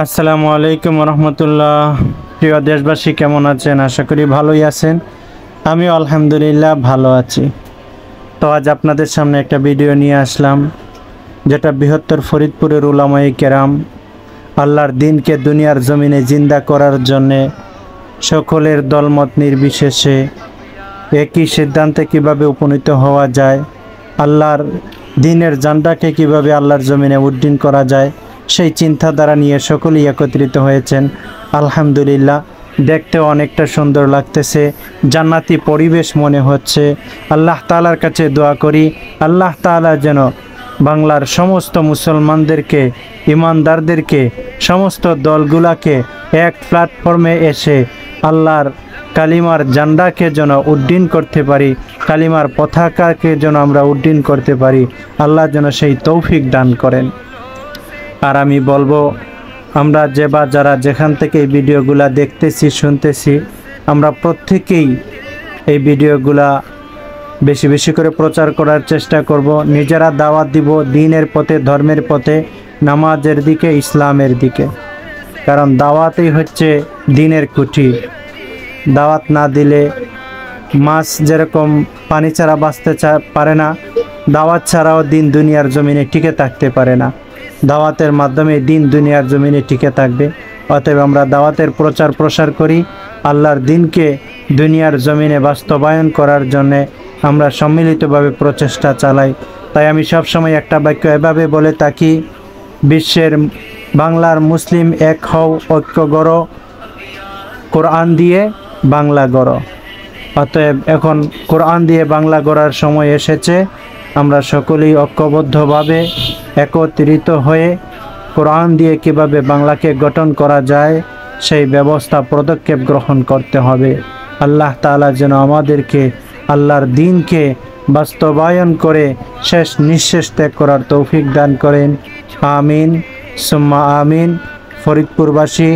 আসসালামু আলাইকুম রহমতুল্লাহ। প্রিয় দেশবাসী, কেমন আছেন? আশা করি ভালোই আছেন। আমি আলহামদুলিল্লাহ ভালো আছি। তো আজ আপনাদের সামনে একটা ভিডিও নিয়ে আসলাম, যেটা বৃহত্তর ফরিদপুরের উলামায়ে কেরাম আল্লাহর দ্বীনকে দুনিয়ার জমিনে জিন্দা করার জন্যে সকলের দলমত নির্বিশেষে একই সিদ্ধান্তে কিভাবে উপনীত হওয়া যায়, আল্লাহর দ্বীনের জান্ডাকে কিভাবে আল্লাহর জমিনে উড্ডীন করা যায়, সেই চিন্তাধারা নিয়ে সকলেই একত্রিত হয়েছেন। আলহামদুলিল্লাহ, দেখতেও অনেকটা সুন্দর লাগতেছে, জান্নাতি পরিবেশ মনে হচ্ছে। আল্লাহ তাআলার কাছে দোয়া করি, আল্লাহ তাআলা যেন বাংলার সমস্ত মুসলমানদেরকে, ইমানদারদেরকে, সমস্ত দলগুলাকে এক প্ল্যাটফর্মে এসে আল্লাহর কালিমার জান্ডাকে যেন উড্ডীন করতে পারি, কালিমার পতাকাকে যেন আমরা উড্ডীন করতে পারি। আল্লাহ যেন সেই তৌফিক দান করেন। আর আমি বলবো, আমরা যারা যেখান থেকে এই ভিডিওগুলা দেখতেছি, শুনতেছি, আমরা প্রত্যেকেই এই ভিডিওগুলা বেশি বেশি করে প্রচার করার চেষ্টা করব। নিজেরা দাওয়াত দিব দ্বীনের পথে, ধর্মের পথে, নামাজের দিকে, ইসলামের দিকে। কারণ দাওয়াতই হচ্ছে দ্বীনের খুঁটি। দাওয়াত না দিলে মাছ যেরকম পানি ছাড়া বাঁচতে পারে না, দাওয়াত ছাড়াও দ্বীন দুনিয়ার জমিনে টিকে থাকতে পারে না। দাওয়াতের মাধ্যমে দ্বীন দুনিয়ার জমিনে টিকে থাকবে। অতএব আমরা দাওয়াতের প্রচার প্রসার করি, আল্লাহর দ্বীনকে দুনিয়ার জমিনে বাস্তবায়ন করার জন্যে আমরা সম্মিলিতভাবে প্রচেষ্টা চালাই। তাই আমি সবসময় একটা বাক্য এভাবে বলে থাকি, বিশ্বের বাংলার মুসলিম এক হও, ঐক্য গড়ো, কোরআন দিয়ে বাংলা গড়ো। অতএব এখন কোরআন দিয়ে বাংলা গড়ার সময় এসেছে। আমরা সকলেই ঐক্যবদ্ধভাবে একত্রিত হয়ে কোরআন দিয়ে কিভাবে বাংলাকে গঠন করা যায় সেই ব্যবস্থা, পদক্ষেপ গ্রহণ করতে হবে। আল্লাহ তাআলা যেন আমাদেরকে আল্লাহর দ্বীনকে বাস্তবায়ন করে শেষ নিঃশ্বাস ত্যাগ করার তৌফিক দান করেন। আমিন সুম্মা আমিন। ফরিদপুরবাসী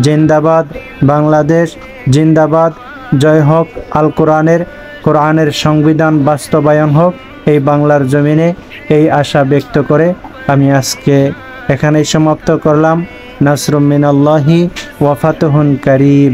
জিন্দাবাদ, বাংলাদেশ জিন্দাবাদ। জয় হোক আল কোরআনের সংবিধান বাস্তবায়ন হোক এই বাংলার জমিনে, এই আশা ব্যক্ত করে আমি আজকে এখানেই সমাপ্ত করলাম। নাসরুম মিনাল্লাহি ওয়া ফাতহুন কারীব।